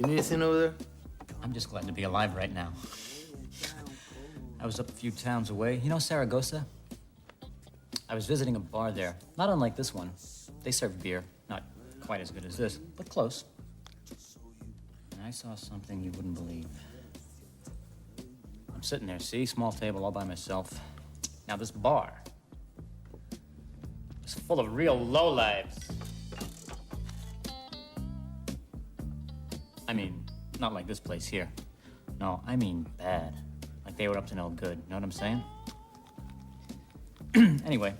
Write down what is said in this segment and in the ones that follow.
You need anything over there? I'm just glad to be alive right now. I was up a few towns away. You know Saragossa? I was visiting a bar there, not unlike this one. They serve beer, not quite as good as this, but close. And I saw something you wouldn't believe. I'm sitting there, see? Small table all by myself. Now this bar is full of real lowlifes. I mean, not like this place here. No, I mean bad. Like they were up to no good. Know what I'm saying? Anyway,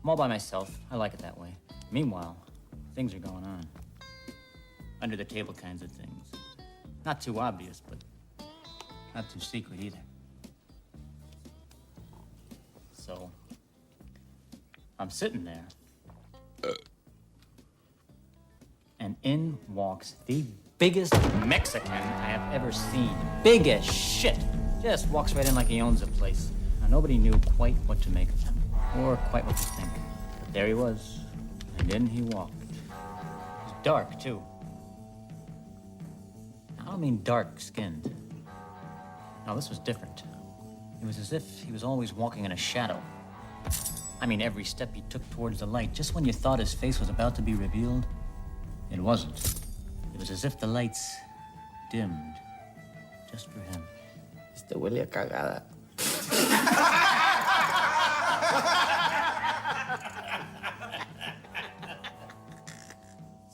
I'm all by myself. I like it that way. Meanwhile, things are going on. Under the table kinds of things. Not too obvious, but not too secret either. So, I'm sitting there. And in walks the biggest Mexican I have ever seen. Big as shit. Just walks right in like he owns the place. Now, nobody knew quite what to make of him, or quite what to think. But there he was, and in he walked. It was dark, too. I don't mean dark-skinned. No, this was different. It was as if he was always walking in a shadow. I mean, every step he took towards the light, just when you thought his face was about to be revealed, it wasn't. It was as if the lights dimmed, just for him. Este huele a cagada.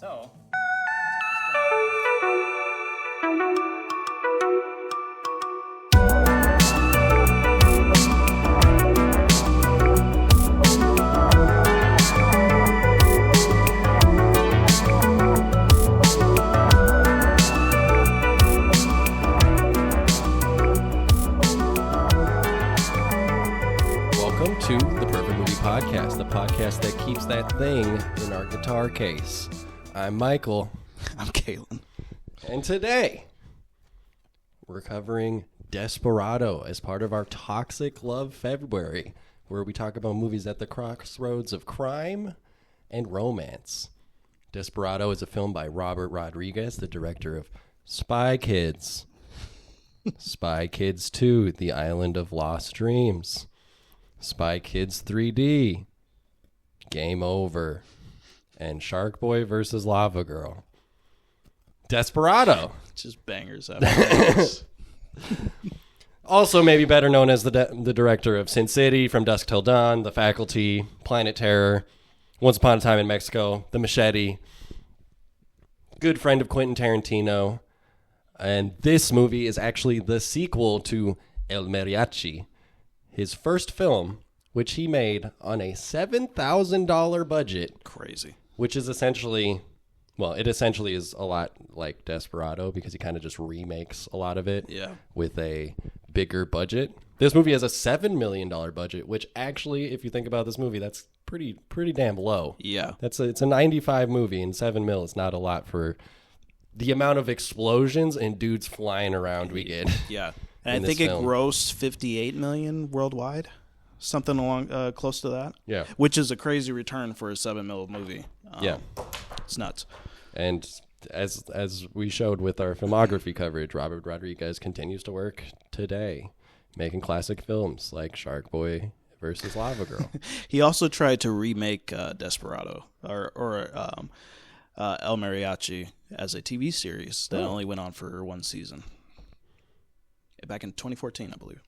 So, Welcome to the Perfect Movie Podcast, the podcast that keeps that thing in our guitar case. I'm Michael. I'm Caitlin. And today, we're covering Desperado as part of our Toxic Love February, where we talk about movies at the crossroads of crime and romance. Desperado is a film by Robert Rodriguez, the director of Spy Kids, Spy Kids 2, The Island of Lost Dreams, Spy Kids 3D, Game Over, and Shark Boy vs. Lava Girl. Desperado. Just bangers out of bangers. Also maybe better known as the director of Sin City, From Dusk Till Dawn, The Faculty, Planet Terror, Once Upon a Time in Mexico, The Machete. Good friend of Quentin Tarantino. And this movie is actually the sequel to El Mariachi, his first film, which he made on a $7,000 budget. Crazy. Which is essentially, well, it essentially is a lot like Desperado because he kind of just remakes a lot of it with a bigger budget. This movie has a $7 million budget, which actually, if you think about this movie, that's pretty damn low. Yeah. It's a 95 movie, and $7 million is not a lot for the amount of explosions and dudes flying around we get. Yeah. And I think it grossed $58 million worldwide, something along close to that. Yeah. Which is a crazy return for a $7 million movie. Yeah. It's nuts. And as we showed with our filmography coverage, Robert Rodriguez continues to work today, making classic films like Shark Boy versus Lava Girl. He also tried to remake Desperado or El Mariachi as a TV series that only went on for one season. Back in 2014, I believe.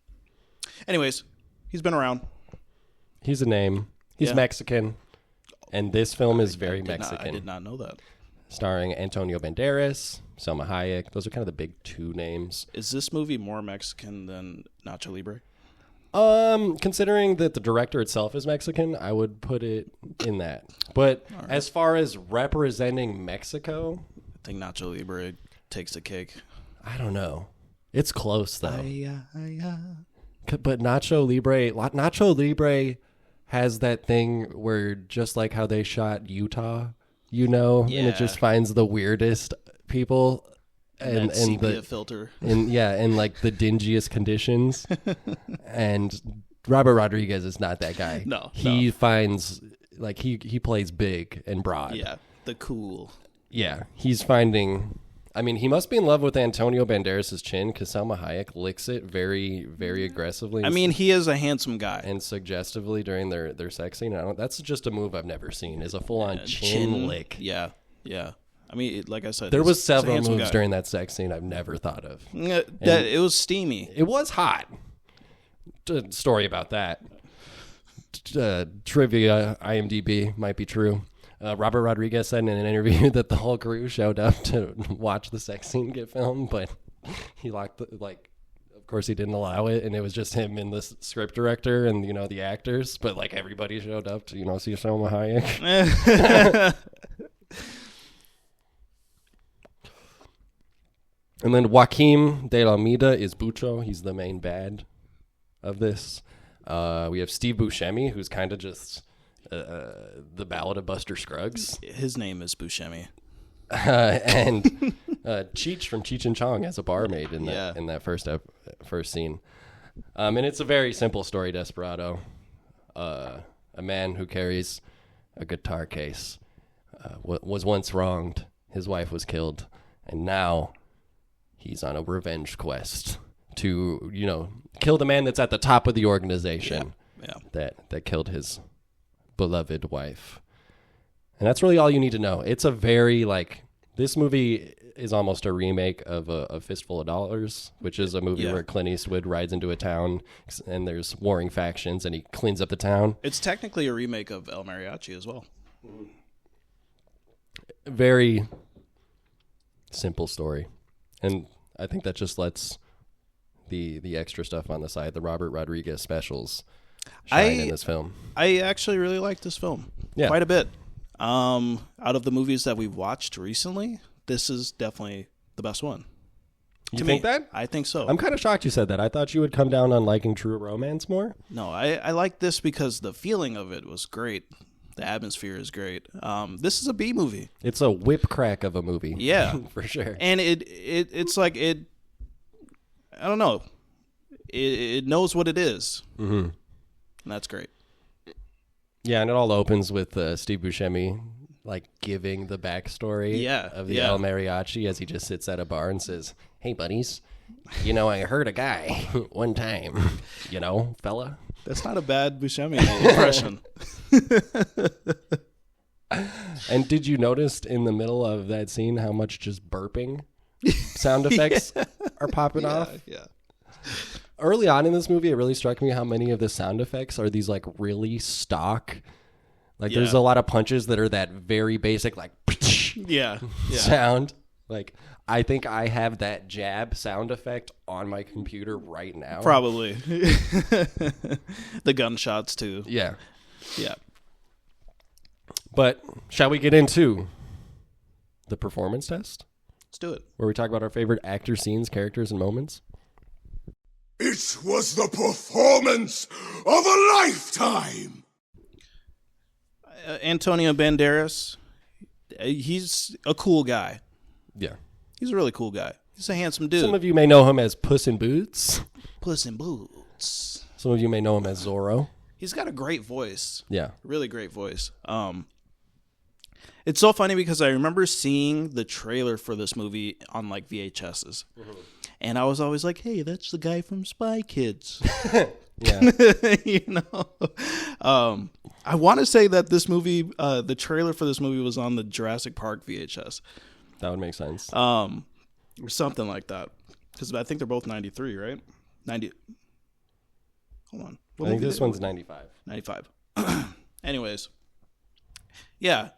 Anyways, he's been around. He's a name. He's Mexican. And this film is very Mexican. I did not know that. Starring Antonio Banderas, Selma Hayek. Those are kind of the big two names. Is this movie more Mexican than Nacho Libre? Considering that the director itself is Mexican, I would put it in that. But as far as representing Mexico, I think Nacho Libre takes the cake. I don't know. It's close though. But Nacho Libre has that thing where just like how they shot Utah, and it just finds the weirdest people and sepia filter. And like the dingiest conditions. And Robert Rodriguez is not that guy. No. He finds like he plays big and broad. Yeah. The cool. Yeah. He's finding I mean, he must be in love with Antonio Banderas' chin because Salma Hayek licks it very, very aggressively. I mean, he is a handsome guy. And suggestively during their sex scene. That's just a move I've never seen, is a full-on chin lick. Yeah, yeah. I mean, like I said, there was several moves moves during that sex scene I've never thought of. It was steamy. It was hot. Story about that. Trivia, IMDb might be true. Robert Rodriguez said in an interview that the whole crew showed up to watch the sex scene get filmed, but he locked of course he didn't allow it, and it was just him and the script director and the actors, but everybody showed up to see Salma Hayek. And then Joaquim de la Almeida is Bucho. He's the main bad of this. We have Steve Buscemi, who's kind of just the Ballad of Buster Scruggs. His name is Buscemi. And Cheech from Cheech and Chong as a barmaid in that first scene. And it's a very simple story, Desperado. A man who carries a guitar case was once wronged. His wife was killed. And now he's on a revenge quest to, kill the man that's at the top of the organization that killed his beloved wife. And that's really all you need to know. It's a very, this movie is almost a remake of A Fistful of Dollars, which is a movie where Clint Eastwood rides into a town and there's warring factions and he cleans up the town. It's technically a remake of El Mariachi as well. Very simple story. And I think that just lets the extra stuff on the side, the Robert Rodriguez specials, shine in this film. I actually really like this film quite a bit. Out of the movies that we've watched recently, this is definitely the best one. You think that? I think so. I'm kind of shocked you said that. I thought you would come down on liking True Romance more. No, I like this because the feeling of it was great. The atmosphere is great. This is a B movie. It's a whip crack of a movie. Yeah. For sure. And it's like it, I don't know. It knows what it is. Mm-hmm. And that's great. Yeah, and it all opens with Steve Buscemi giving the backstory of the El Mariachi as he just sits at a bar and says, "Hey, buddies, I heard a guy one time, fella." That's not a bad Buscemi impression. And did you notice in the middle of that scene how much just burping sound effects are popping off? Yeah. Early on in this movie, it really struck me how many of the sound effects are these really stock. There's a lot of punches that are that very basic sound. I think I have that jab sound effect on my computer right now. Probably. The gunshots too. Yeah. Yeah. But shall we get into the performance test? Let's do it. Where we talk about our favorite actor scenes, characters, and moments. It was the performance of a lifetime. Antonio Banderas, he's a cool guy. Yeah. He's a really cool guy. He's a handsome dude. Some of you may know him as Puss in Boots. Puss in Boots. Some of you may know him as Zorro. He's got a great voice. Yeah. Really great voice. It's so funny because I remember seeing the trailer for this movie on VHSs. Mm-hmm. And I was always like, hey, that's the guy from Spy Kids. Yeah. I want to say that this movie, the trailer for this movie was on the Jurassic Park VHS. That would make sense. Or something like that. Because I think they're both 93, right? 90. Hold on. I think this one's 95. 95. Anyways. Yeah,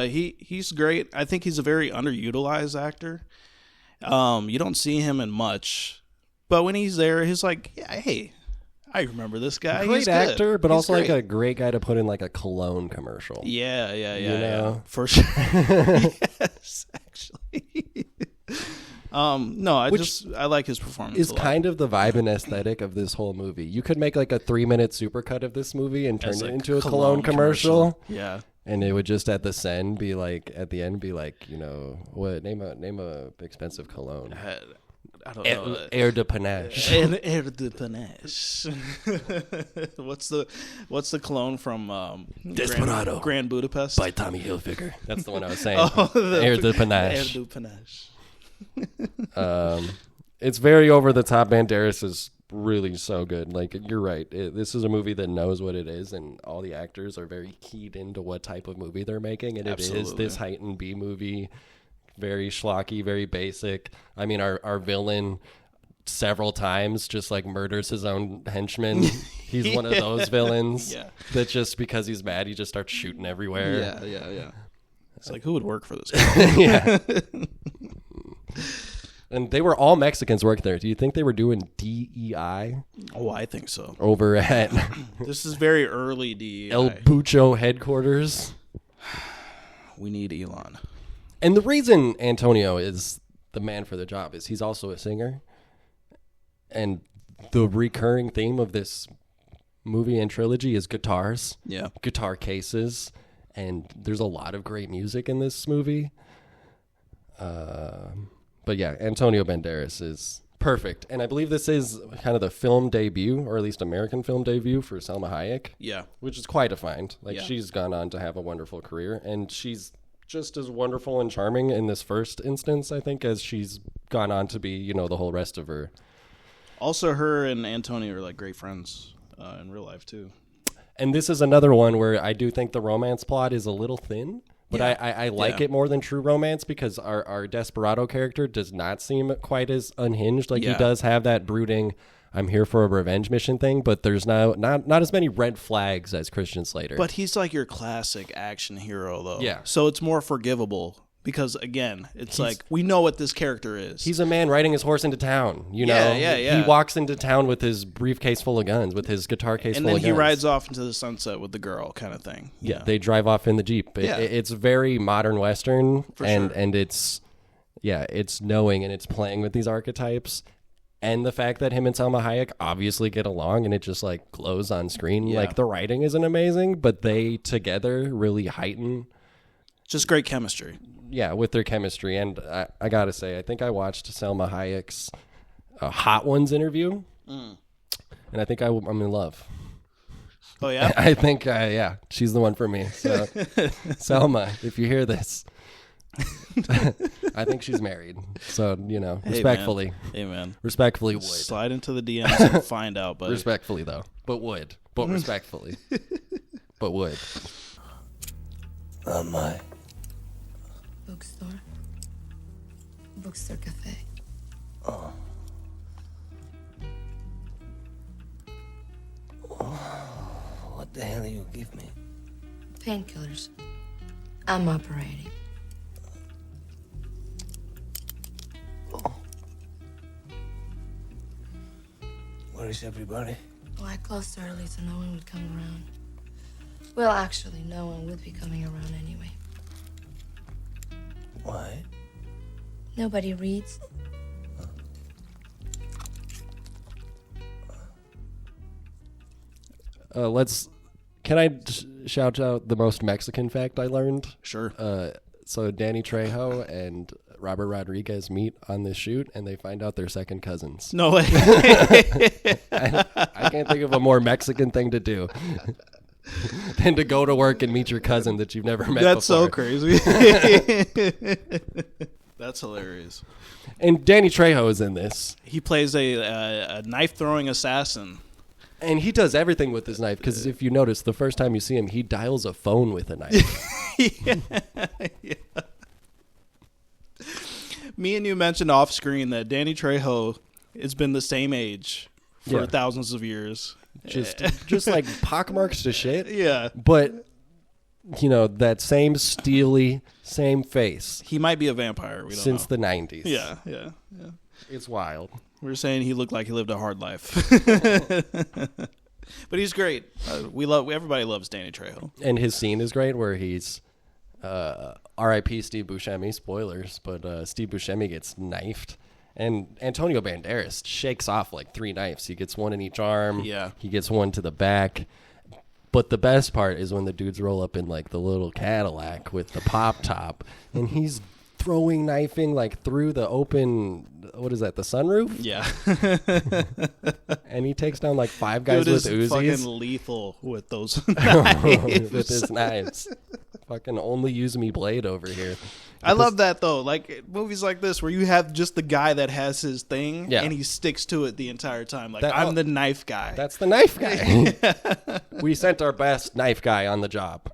he's great. I think he's a very underutilized actor. You don't see him in much, but when he's there, he's like, yeah, hey, I remember this guy. Great he's actor, good. but he's also great. a great guy to put in a cologne commercial. Yeah, for sure. Yes, actually. No, I like his performance. It's kind of the vibe and aesthetic of this whole movie. You could make a 3-minute supercut of this movie and turn it into a cologne commercial. Yeah. And it would just at the end be what name a expensive cologne. I don't know. Air de Panache. Air de Panache. What's the cologne from Desperado. Grand Budapest By Tommy Hilfiger. That's the one I was saying. Air de Panache. Air de Panache. It's very over the top. Banderas is really so good. Like, you're right. This is a movie that knows what it is, and all the actors are very keyed into what type of movie they're making. And Absolutely. It is this heightened B movie, very schlocky, very basic. I mean, our villain several times just like murders his own henchmen. He's one of those villains that just because he's mad, he just starts shooting everywhere. Yeah. It's like, who would work for this guy? Yeah. And they were all Mexicans working there. Do you think they were doing DEI Oh, I think so. over at This is very early DEI. El Pucho headquarters? We need Elon. And the reason Antonio is the man for the job is he's also a singer. And the recurring theme of this movie and trilogy is guitars. Yeah. Guitar cases. And there's a lot of great music in this movie. But yeah, Antonio Banderas is perfect. And I believe this is kind of the film debut, or at least American film debut, for Salma Hayek. Yeah. Which is quite a find. Like, Yeah. she's gone on to have a wonderful career. And she's just as wonderful and charming in this first instance, I think, as she's gone on to be, you know, the whole rest of her. Also, her and Antonio are like great friends in real life, too. And this is another one where I do think the romance plot is a little thin. But Yeah. I like it more than true romance because our Desperado character does not seem quite as unhinged. Like, he does have that brooding, I'm here for a revenge mission thing, but there's not as many red flags as Christian Slater. But he's like your classic action hero, though. Yeah. So it's more forgivable because, again, it's like we know what this character is. He's a man riding his horse into town, you know? Yeah. He walks into town with his briefcase full of guns, with his guitar case and full then of he guns. rides off into the sunset with the girl kind of thing. Yeah, they drive off in the Jeep. Yeah. It's very modern Western, and sure. and it's knowing and it's playing with these archetypes. And the fact that him and Salma Hayek obviously get along and it just like glows on screen. Yeah. Like, the writing isn't amazing, but they together really heighten, Just great chemistry. with their chemistry. And I gotta say, I think I watched Salma Hayek's Hot Ones interview, and I think I'm in love. Oh, yeah? I think, she's the one for me. So, Selma, if you hear this, I think she's married. So, you know, Hey, respectfully. Hey, man. Respectfully would. Slide into the DMs and find out, buddy. Respectfully, though. But would. But respectfully. But would. My. Bookstore. Bookstore cafe. What the hell you give me? Painkillers. I'm operating. Where is everybody? Well, I closed early so no one would come around. Well, actually, no one would be coming around anyway. Why? Nobody reads. Can I shout out the most Mexican fact I learned? Sure. So Danny Trejo and Robert Rodriguez meet on this shoot, and they find out they're second cousins. No way. I can't think of a more Mexican thing to do than to go to work and meet your cousin that you've never met before. That's so crazy. That's hilarious. And Danny Trejo is in this. He plays a knife-throwing assassin. And he does everything with his knife, because if you notice, the first time you see him, he dials a phone with a knife. Yeah. Me and you mentioned off screen that Danny Trejo has been the same age for thousands of years. Just like pockmarks to shit. Yeah. But, you know, that same steely, same face He might be a vampire. We don't since know. the 90s. Yeah. It's wild. We were saying he looked like he lived a hard life. But he's great. Everybody loves Danny Trejo. And his scene is great where he's R.I.P. Steve Buscemi, spoilers, but Steve Buscemi gets knifed. And Antonio Banderas shakes off like 3 knives. He gets one in each arm. Yeah. He gets one to the back. But the best part is when the dudes roll up in like the little Cadillac with the pop top, and he's throwing knifing like through the open, what is that, the sunroof? Yeah. And he takes down like 5 guys Dude with is Uzis. fucking lethal with those With his knives. Fucking only use me blade over here. I love that though. Like movies like this where you have just the guy that has his thing and he sticks to it the entire time. Like I'm the knife guy. That's the knife guy. We sent our best knife guy on the job.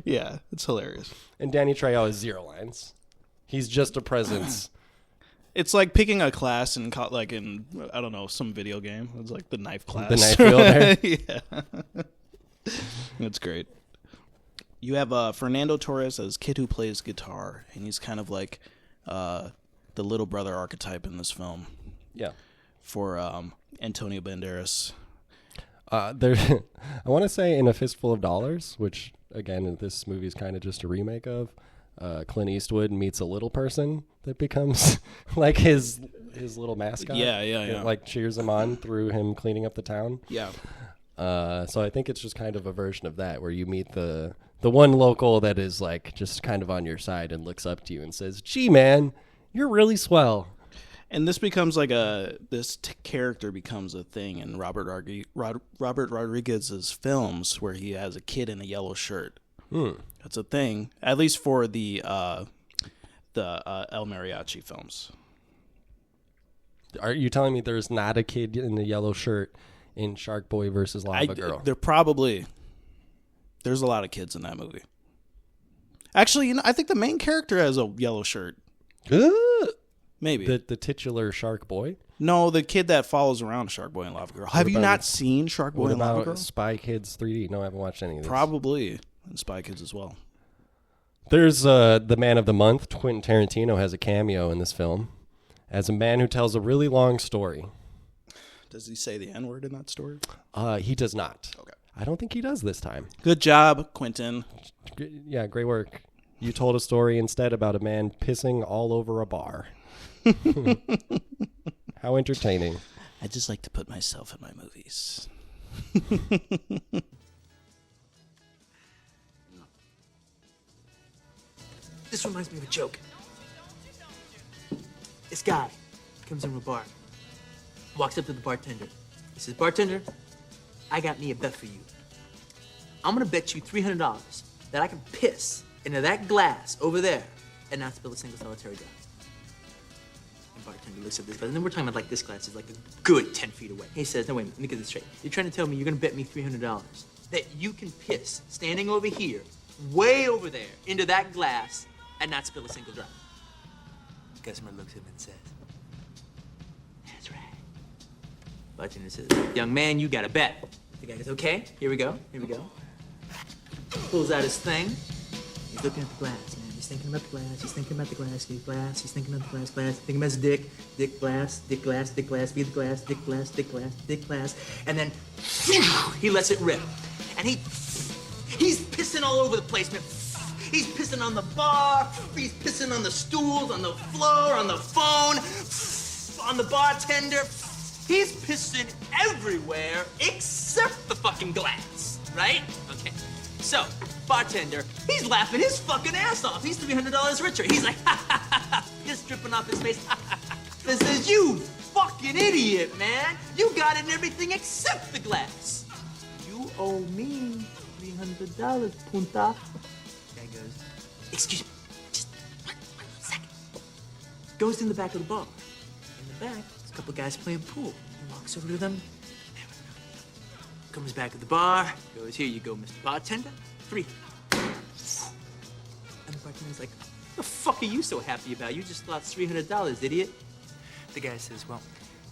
Yeah, it's hilarious. And Danny Trejo has 0 lines. He's just a presence. It's like picking a class in like in I don't know, some video game. It's like the knife class. The knife wielder. Yeah. That's great. You have Fernando Torres as kid who plays guitar, and he's kind of like the little brother archetype in this film. Yeah. For Antonio Banderas. I want to say In a Fistful of Dollars, which again this movie is kind of just a remake of. Clint Eastwood meets a little person that becomes like his little mascot. Yeah. Like cheers him on through him cleaning up the town. Yeah. So I think it's just kind of a version of that where you meet the one local that is like just kind of on your side and looks up to you and says, "Gee, man, you're really swell." And this becomes like character becomes a thing in Robert Rodriguez's films where he has a kid in a yellow shirt. That's a thing, at least for the El Mariachi films. Are you telling me there's not a kid in a yellow shirt in Shark Boy versus Lava Girl? There's a lot of kids in that movie. Actually, I think the main character has a yellow shirt. Maybe. The titular Shark Boy? No, the kid that follows around Shark Boy and Lava Girl. Have you not seen Shark Boy and Lava Girl? Spy Kids 3D? No, I haven't watched any of these. Probably. And Spy Kids as well. There's the Man of the Month. Quentin Tarantino has a cameo in this film as a man who tells a really long story. Does he say the N-word in that story? He does not. Okay. I don't think he does this time. Good job, Quentin. Yeah, great work. You told a story instead about a man pissing all over a bar. How entertaining. I just like to put myself in my movies. This reminds me of a joke. This guy comes into a bar, walks up to the bartender. He says, "Bartender, I got me a bet for you. I'm gonna bet you $300 that I can piss into that glass over there and not spill a single solitary drop." And bartender looks at this glass, and then we're talking about like this glass is like a good 10 feet away. He says, "No, wait, let me get this straight. You're trying to tell me you're gonna bet me $300 that you can piss standing over here, way over there, into that glass and not spill a single drop?" The customer looks at him and says, "That's right." Bartender says, "Young man, you got a bet." The guy goes, "Okay, here we go. Pulls out his thing. He's looking at the glass, man. He's thinking about the glass. He's thinking about the glass. He's thinking about the glass. Thinking about his dick. Dick glass. Be the glass. Dick glass. And then he lets it rip. And he's pissing all over the place, man. He's pissing on the bar. He's pissing on the stools, on the floor, on the phone, on the bartender. He's pissing everywhere except the fucking glass, right? Okay. So, bartender, he's laughing his fucking ass off. He's $300 richer. He's like, ha ha ha ha, piss dripping off his face. Ha ha ha. This says, "You fucking idiot, man. You got it in everything except the glass. You owe me $300, punta." Guy goes, "Excuse me, just one second." Goes in the back of the bar. In the back, there's a couple guys playing pool. He walks over to them. Comes back to the bar. Goes, "Here you go, Mr. Bartender. 3." And the bartender's like, "What the fuck are you so happy about? You just lost $300, idiot." The guy says, "Well,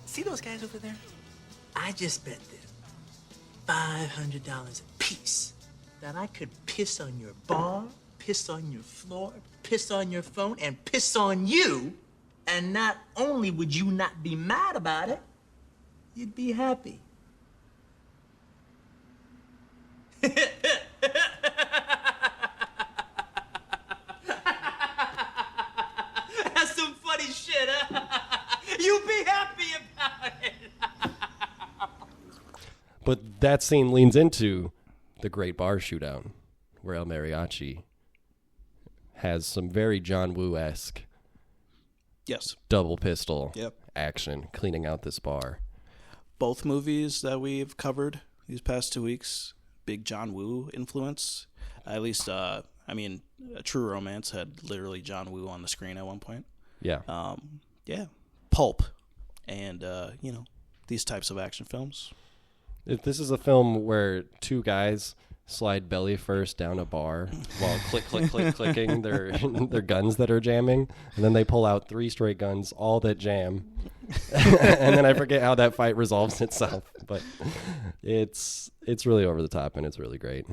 see those guys over there? I just bet them $500 a piece that I could piss on your bar, piss on your floor, piss on your phone, and piss on you. And not only would you not be mad about it, you'd be happy." That's some funny shit, huh? You be happy about it. But that scene leans into the great bar shootout where El Mariachi has some very John Woo-esque double pistol action cleaning out this bar. Both movies that we've covered these past 2 weeks, big John Woo influence. At least, I mean, A True Romance had literally John Woo on the screen at one point. Yeah. Yeah. Pulp. And, you know, these types of action films. If this is a film where two guys slide belly first down a bar while clicking their guns that are jamming, and then they pull out 3 straight guns, all that jam, and then I forget how that fight resolves itself. But it's really over the top and it's really great.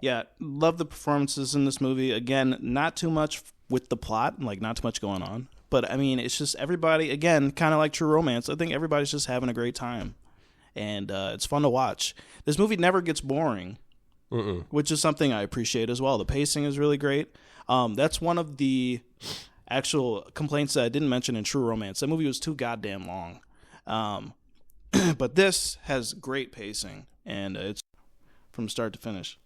Yeah, love the performances in this movie. Again, not too much with the plot, like not too much going on. But I mean, it's just everybody, again, kind of like True Romance. I think everybody's just having a great time. And it's fun to watch. This movie never gets boring, which is something I appreciate as well. The pacing is really great. That's one of the actual complaints that I didn't mention in True Romance. That movie was too goddamn long. But this has great pacing, and it's from start to finish.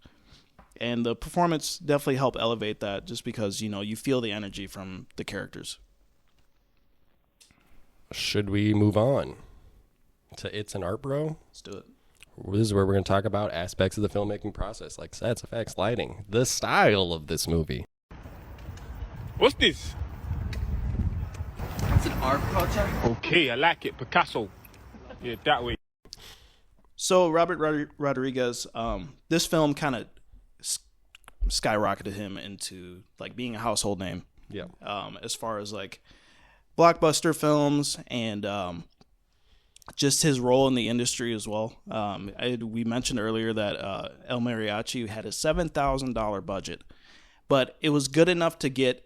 And the performance definitely helped elevate that just because, you know, you feel the energy from the characters. Should we move on to It's an Art Bro? Let's do it. This is where we're going to talk about aspects of the filmmaking process, like sets, effects, lighting, the style of this movie. What's this? It's an art project. Okay, I like it. Picasso. Yeah, that way. So Robert Rodriguez, this film kind of skyrocketed him into like being a household name. Yeah. As far as like blockbuster films and just his role in the industry as well. We mentioned earlier that El Mariachi had a $7,000 budget, but it was good enough to get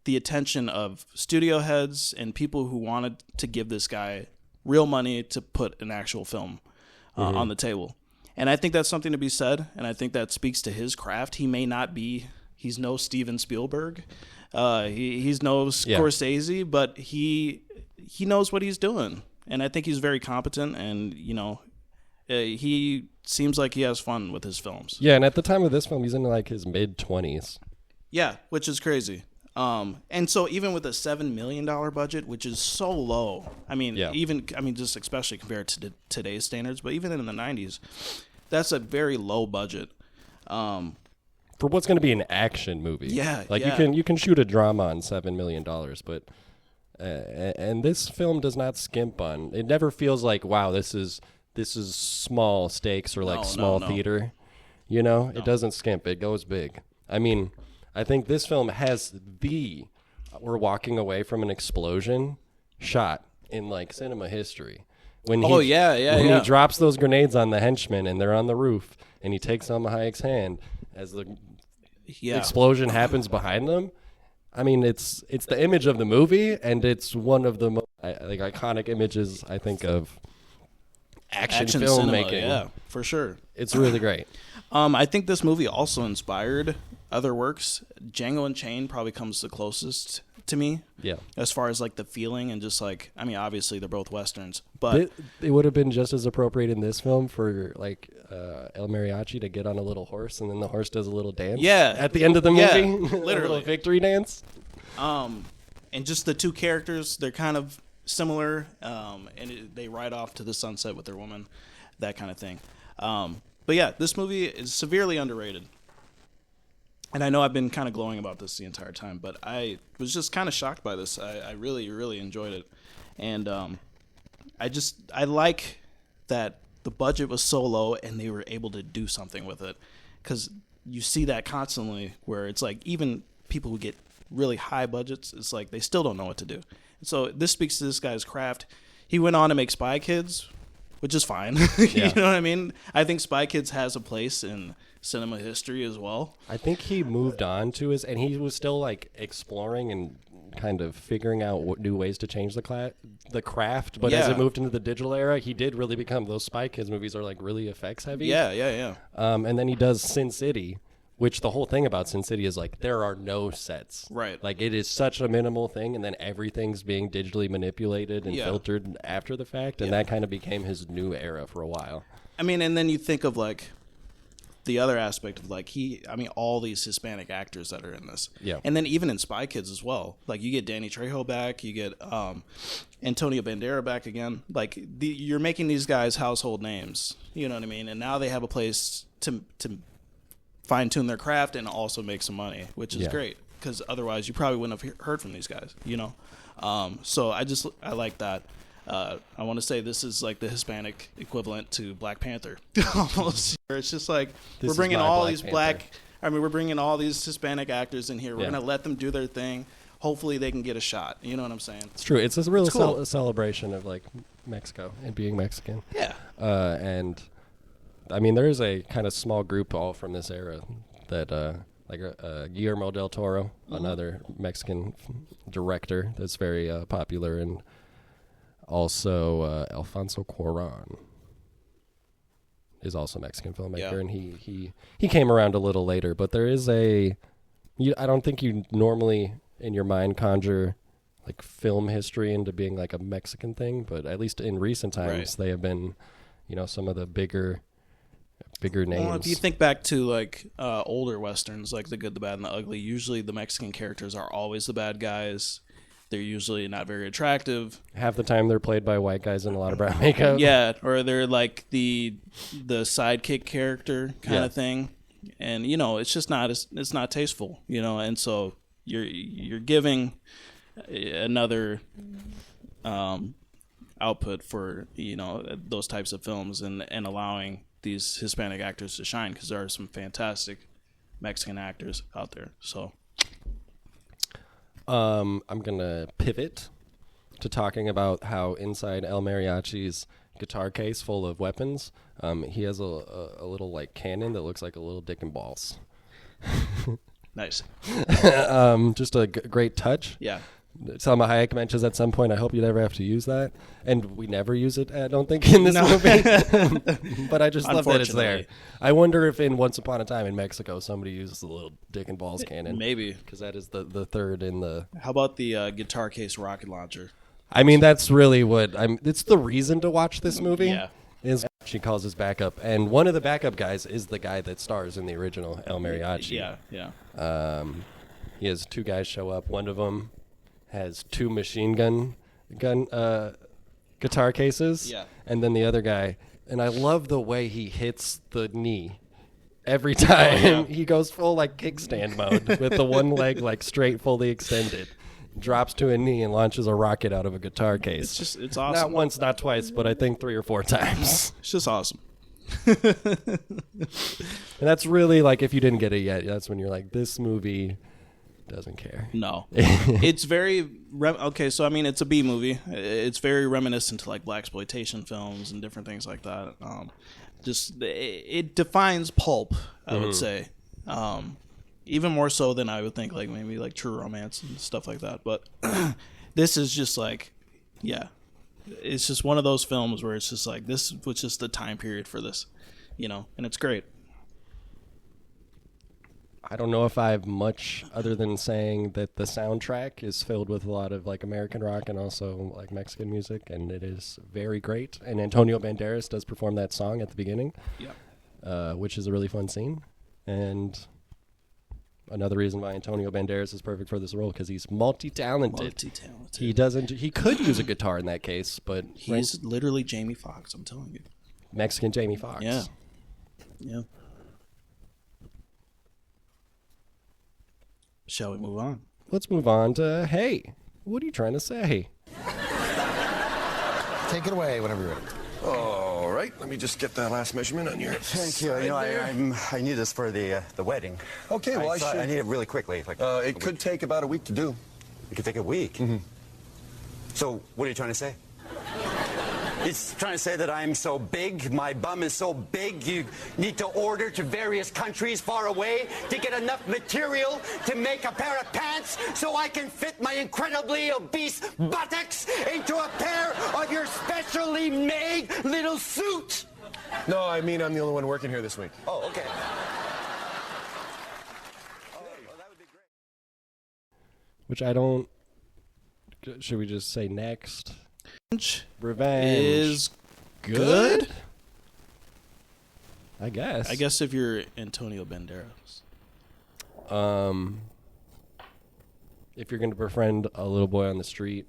the attention of studio heads and people who wanted to give this guy real money to put an actual film on the table. And I think that's something to be said, and I think that speaks to his craft. He's no Steven Spielberg. He's no Scorsese, but he knows what he's doing. And I think he's very competent, and, you know, he seems like he has fun with his films. Yeah, and at the time of this film, he's in like his mid-20s. Yeah, which is crazy. And so even with a $7 million budget, which is so low, I mean, just especially compared to today's standards, but even in the 90s, that's a very low budget. For what's going to be an action movie. Yeah, like yeah. you can shoot a drama on $7 million, but and this film does not skimp on. It never feels like, wow, this is small stakes or like small theater. You know, it doesn't skimp. It goes big. I mean, I think this film has we're walking away from an explosion shot in like cinema history. When he drops those grenades on the henchmen and they're on the roof and he takes Salma Hayek's hand as the explosion happens behind them. I mean, it's the image of the movie, and it's one of the most iconic images, I think, of action filmmaking. Cinema, yeah, for sure. It's really great. I think this movie also inspired other works. Django Unchained probably comes the closest to me. Yeah. As far as like the feeling and just like, I mean, obviously they're both Westerns, but it would have been just as appropriate in this film for like El Mariachi to get on a little horse and then the horse does a little dance. Yeah. At the end of the movie. Yeah, literally. A little victory dance. And just the two characters, they're kind of similar, and they ride off to the sunset with their woman, that kind of thing. But yeah, this movie is severely underrated. And I know I've been kind of glowing about this the entire time, but I was just kind of shocked by this. I really, really enjoyed it. And I like that the budget was so low and they were able to do something with it. Because you see that constantly where it's like even people who get really high budgets, it's like they still don't know what to do. So this speaks to this guy's craft. He went on to make Spy Kids, which is fine. You know what I mean? I think Spy Kids has a place in cinema history as well. I think he moved on to and he was still like exploring and kind of figuring out what new ways to change the craft. But as it moved into the digital era, he did really become, those Spy Kids movies are like really effects heavy. Yeah. And then he does Sin City, which the whole thing about Sin City is like there are no sets. Right. Like it is such a minimal thing, and then everything's being digitally manipulated and filtered after the fact, and that kind of became his new era for a while. I mean, and then you think of like the other aspect of like all these Hispanic actors that are in this. Yeah. And then even in Spy Kids as well. Like you get Danny Trejo back, you get Antonio Banderas back again. Like you're making these guys household names. You know what I mean? And now they have a place to fine tune their craft and also make some money, which is Yeah. great. Because otherwise, you probably wouldn't have heard from these guys, you know. So I like that. I want to say this is like the Hispanic equivalent to Black Panther. Almost. It's just like This we're is bringing my all Black these Panther. we're bringing all these Hispanic actors in here. We're Yeah. gonna let them do their thing. Hopefully, they can get a shot. You know what I'm saying? It's true. It's a real It's cool. celebration of like Mexico and being Mexican. Yeah. And I mean, there is a kind of small group all from this era that, like Guillermo del Toro, another Mexican director that's very popular, and also Alfonso Cuarón is also a Mexican filmmaker, Yeah. and he came around a little later. But there is I don't think you normally in your mind conjure like film history into being like a Mexican thing, but at least in recent times Right. they have been, some of the bigger names. Well, if you think back to like older westerns, like The Good, the Bad, and the Ugly, usually the Mexican characters are always the bad guys. They're usually not very attractive. Half the time they're played by white guys in a lot of brown makeup. Yeah, or they're like the sidekick character kind Yeah. of thing, and it's just not it's not tasteful, and so you're giving another output for those types of films and allowing these Hispanic actors to shine, because there are some fantastic Mexican actors out there. So I'm gonna pivot to talking about how inside El Mariachi's guitar case full of weapons, he has a little like cannon that looks like a little dick and balls. nice. Just a great touch. Yeah. Salma Hayek mentions at some point, I hope you never have to use that. And we never use it, I don't think, in this movie. But I just love that it's there. Unfortunately. I wonder if in Once Upon a Time in Mexico, somebody uses the little dick and balls cannon. Maybe. Because that is the third in the... How about the guitar case rocket launcher? I mean, that's really what... It's the reason to watch this movie. Yeah. Is she calls his backup. And one of the backup guys is the guy that stars in the original El Mariachi. Yeah. He has two guys show up. One of them has two machine gun guitar cases. Yeah. And then the other guy, and I love the way he hits the knee every time. yeah. He goes full like kickstand mode with the one leg like straight, fully extended. Drops to a knee and launches a rocket out of a guitar case. It's Not awesome. once, not twice, but I think 3 or 4 times. It's just awesome. And that's really like, if you didn't get it yet, that's when you're like, this movie doesn't care. No, it's very okay. So I mean, it's a B movie. It's very reminiscent to like blaxploitation films and different things like that. It defines pulp, I would say, even more so than I would think like maybe like True Romance and stuff like that. But this is just like, yeah, it's just one of those films where it's just like this was just the time period for this, and it's great. I don't know if I have much other than saying that the soundtrack is filled with a lot of like American rock and also like Mexican music, and it is very great. And Antonio Banderas does perform that song at the beginning, which is a really fun scene. And another reason why Antonio Banderas is perfect for this role, because he's multi-talented. He could use a guitar in that case, but He's literally Jamie Foxx. I'm telling you. Mexican Jamie Foxx. Yeah. Yeah. Shall we move on? Let's move on to, hey, what are you trying to say? Take it away whenever you're ready. All right, let me just get that last measurement on your Thank you. I need this for the wedding. Okay, well, I need it really quickly. Like it could take about a week to do. It could take a week. Mm-hmm. So what are you trying to say? He's trying to say that I'm so big, my bum is so big, you need to order to various countries far away to get enough material to make a pair of pants so I can fit my incredibly obese buttocks into a pair of your specially made little suits. No, I mean I'm the only one working here this week. Oh, okay. Oh, well, that would be great. Which I don't... Should we just say next? Revenge is good. I guess. I guess if you're Antonio Banderas. If you're going to befriend a little boy on the street,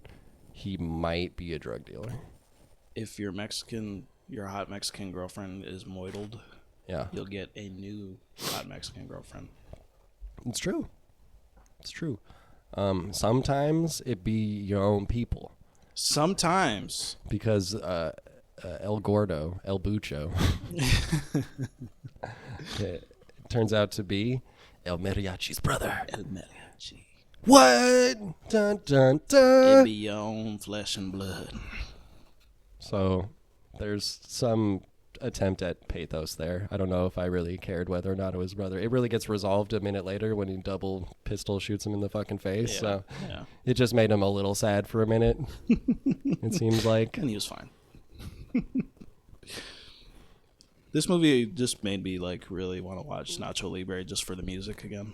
he might be a drug dealer. If you're Mexican, your hot Mexican girlfriend is moidled. Yeah. you'll get a new hot Mexican girlfriend. It's true. It's true. Sometimes it be your own people. Sometimes. Because El Gordo, El Bucho, it turns out to be El Mariachi's brother. El Mariachi. What? Dun, dun, dun. It be your own flesh and blood. So there's some attempt at pathos there. I don't know if I really cared whether or not it was brother. It really gets resolved a minute later when he double pistol shoots him in the fucking face. Yeah, So yeah. it just made him a little sad for a minute. It seems like. And he was fine. This movie just made me like really want to watch Nacho Libre just for the music again.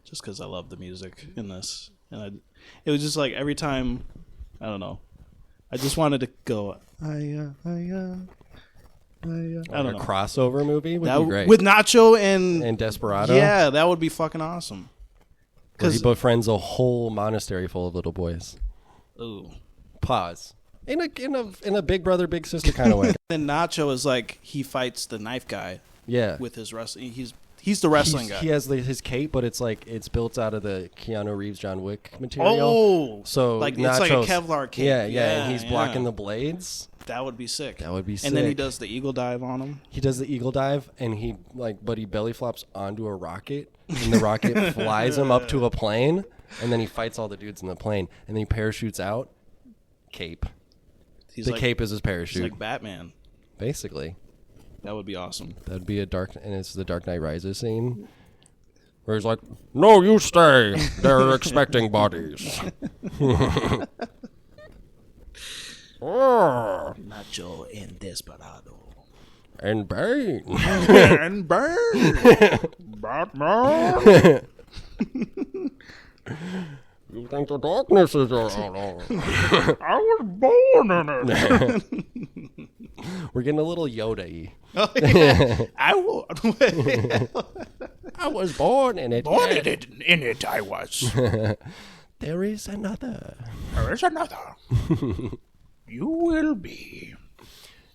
Just because I love the music in this. And it was just like every time, I don't know, I just wanted to go, I don't know. A crossover movie would That be great. with Nacho and Desperado? Yeah, that would be fucking awesome. Where he befriends a whole monastery full of little boys. Ooh. Pause. In a big brother, big sister kind of way. And Nacho is like, he fights the knife guy. Yeah. With his wrestling. He's the wrestling guy. He has his cape, but it's like it's built out of the Keanu Reeves John Wick material. Oh, so like it's like a Kevlar cape. Yeah, and he's blocking the blades. That would be sick. That would be sick. And then he does the eagle dive on him. He does the eagle dive, and he belly flops onto a rocket, and the rocket flies him up to a plane, and then he fights all the dudes in the plane, and then he parachutes out. Cape. The cape is his parachute. He's like Batman. Basically. That would be awesome. That'd be and it's the Dark Knight Rises scene. Where he's like, no, you stay. They're expecting bodies. Nacho and Desperado. And Bane. And Bane. Batman. You think the darkness is around? I was born in it. We're getting a little Yoda-y. Oh, yeah. I was born in it. Born in it I was. There is another. There is another. You will be.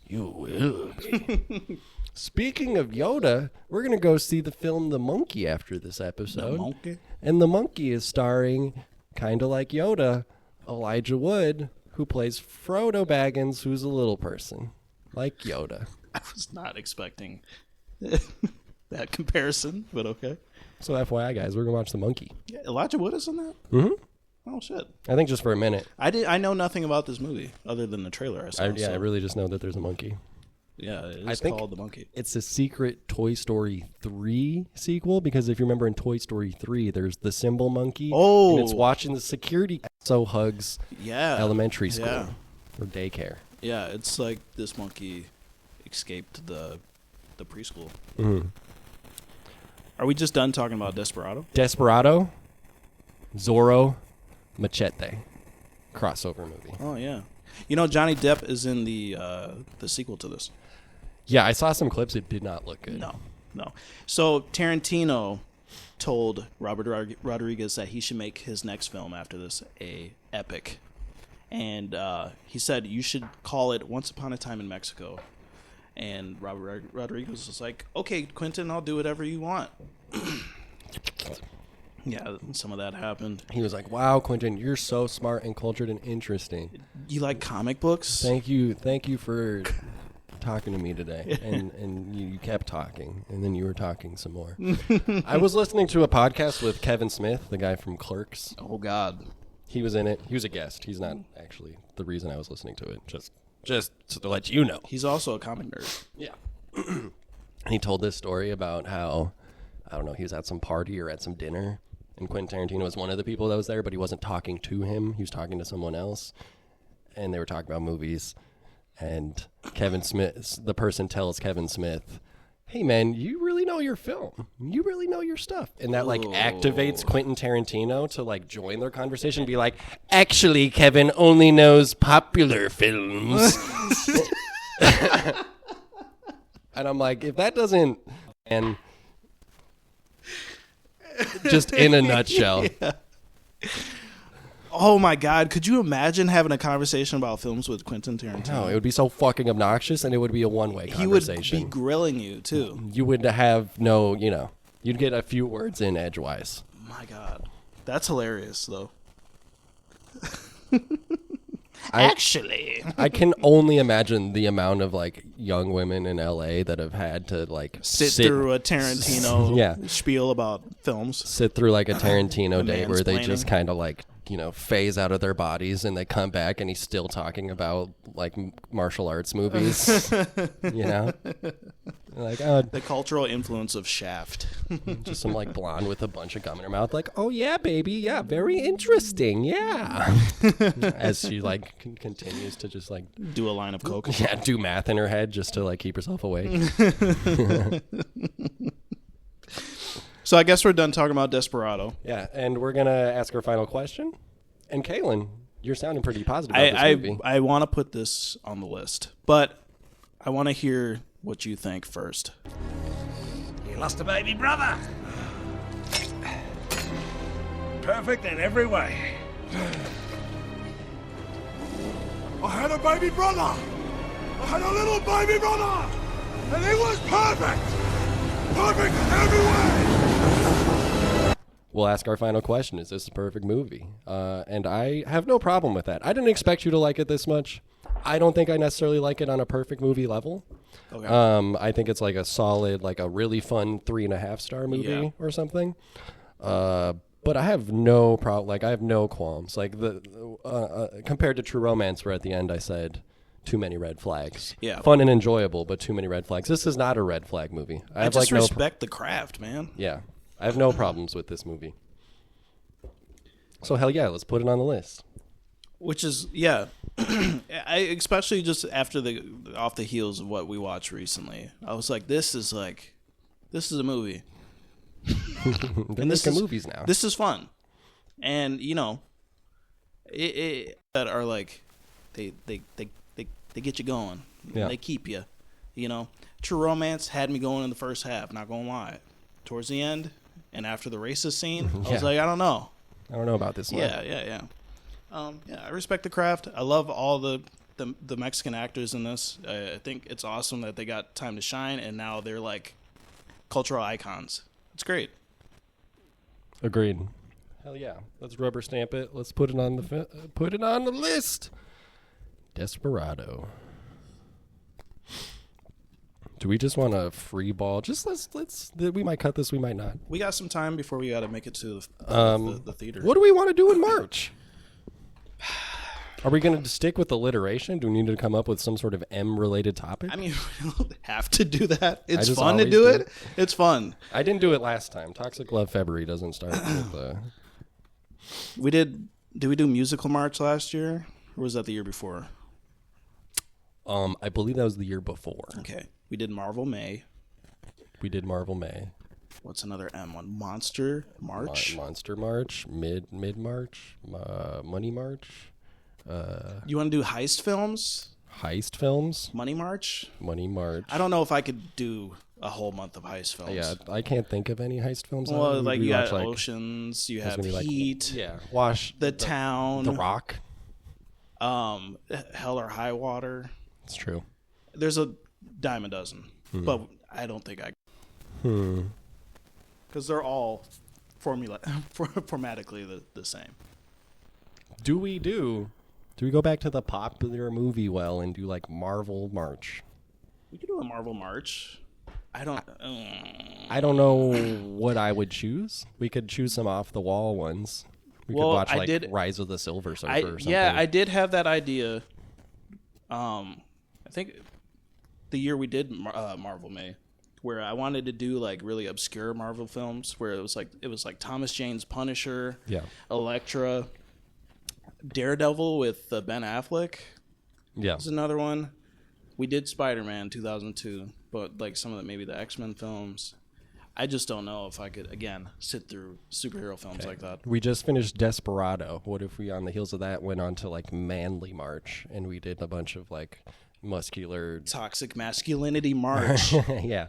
You will be. Speaking of Yoda, we're going to go see the film The Monkey after this episode. The Monkey? And The Monkey is starring, kind of like Yoda, Elijah Wood, who plays Frodo Baggins, who's a little person, like Yoda. I was not expecting that comparison, but okay. So FYI, guys, we're going to watch The Monkey. Yeah, Elijah Wood is in that? Mm-hmm. Oh, shit. I think just for a minute. I know nothing about this movie other than the trailer I saw. I really just know that there's a monkey. Yeah, it's called The Monkey. It's a secret Toy Story 3 sequel because if you remember in Toy Story 3, there's the symbol monkey. Oh. And it's watching the security so hugs elementary school or daycare. Yeah, it's like this monkey escaped the preschool. Mm-hmm. Are we just done talking about Desperado? Desperado, Zorro, Machete, crossover movie. Oh, yeah. You know, Johnny Depp is in the sequel to this. Yeah, I saw some clips. It did not look good. No. So Tarantino told Robert Rodriguez that he should make his next film after this a epic. And he said, you should call it Once Upon a Time in Mexico. And Robert Rodriguez was like, okay, Quentin, I'll do whatever you want. Yeah, some of that happened. He was like, wow, Quentin, you're so smart and cultured and interesting. You like comic books? Thank you for talking to me today. And you kept talking, and then you were talking some more. I was listening to a podcast with Kevin Smith, the guy from Clerks. Oh, God. He was in it. He was a guest. He's not actually the reason I was listening to it. Just to let you know. He's also a comic nerd. Yeah. And he told this story about how, I don't know, he was at some party or at some dinner, and Quentin Tarantino was one of the people that was there, but he wasn't talking to him. He was talking to someone else, and they were talking about movies. And Kevin Smith, the person tells Kevin Smith, hey, man, you really know your film. You really know your stuff. And that, activates Quentin Tarantino to, join their conversation and be like, actually, Kevin only knows popular films. And I'm like, if that doesn't... And just in a nutshell. Yeah. Oh my God! Could you imagine having a conversation about films with Quentin Tarantino? No, it would be so fucking obnoxious, and it would be a one-way He would conversation. be grilling you too. You would have no, you'd get a few words in edgewise. My God, that's hilarious though. Actually, I can only imagine the amount of like young women in LA that have had to like Sit through a Tarantino spiel about films. Sit through like a Tarantino date where they mansplaining. just kind of like, phase out of their bodies and they come back and he's still talking about like martial arts movies. Like, The cultural influence of Shaft. just some like blonde with a bunch of gum in her mouth, like, oh yeah, baby, yeah, very interesting, yeah. As she like continues to just like Do a line of coke. Yeah, do math in her head just to like keep herself awake. So I guess we're done talking about Desperado. Yeah, and we're gonna ask our final question. And Kaylin, you're sounding pretty positive about this movie. I want to put this on the list, but I want to hear what you think first. You lost a baby brother. Perfect in every way. I had a baby brother. I had a little baby brother. And it was perfect. Perfect in every way. We'll ask our final question. Is this a perfect movie? And I have no problem with that. I didn't expect you to like it this much. I don't think I necessarily like it on a perfect movie level. Okay. I think it's like a solid, like a really fun 3.5-star movie or something. But I have no problem. Like I have no qualms. Like compared to True Romance, where at the end I said too many red flags. Yeah. Fun and enjoyable, but too many red flags. This is not a red flag movie. I just respect the craft, man. Yeah. I have no problems with this movie. So hell yeah, let's put it on the list. Which is I especially just after off the heels of what we watched recently. I was like, this is a movie. They're making movies now. This is fun. And that are like they get you going. Yeah. They keep you. True Romance had me going in the first half, not gonna lie. Towards the end and after the racist scene, I was like, I don't know about this one. Yeah. I respect the craft. I love all the Mexican actors in this. I think it's awesome that they got time to shine, and now they're like cultural icons. It's great. Agreed. Hell yeah. Let's rubber stamp it. Let's put it on the list. Desperado. Do we just want to free ball? Just let's. We might cut this. We might not. We got some time before we got to make it to the theater. What do we want to do in March? Are we going to stick with alliteration? Do we need to come up with some sort of M-related topic? I mean, we don't have to do that. It's just fun to always do do it. it. It's fun. I didn't do it last time. Toxic Love February doesn't start with. We did. Did we do Musical March last year, or was that the year before? I believe that was the year before. Okay, we did Marvel May. We did Marvel May. What's another M one? Monster March. Monster March. Mid March. Money March. You want to do heist films? Heist films. Money March. Money March. I don't know if I could do a whole month of heist films. Yeah, I can't think of any heist films. Well, like you got watch, Oceans, you have like, Heat. yeah, Wash. The Town. The Rock. Hell or High Water. It's true. There's a dime a dozen, but I don't think I. Because they're all formatically the same. Do we go back to the popular movie well and do like Marvel March? We could do a Marvel March. I don't know what I would choose. We could choose some off the wall ones. We could watch like Rise of the Silver Surfer or something. Yeah, I did have that idea. I think the year we did Marvel May, where I wanted to do like really obscure Marvel films, where it was like Thomas Jane's Punisher, Elektra, Daredevil with Ben Affleck. Yeah, is another one. We did Spider-Man 2002, but like some of maybe the X-Men films. I just don't know if I could again sit through superhero films like that. We just finished Desperado. What if we, on the heels of that, went on to like Manly March and we did a bunch of like muscular toxic masculinity March? Yeah,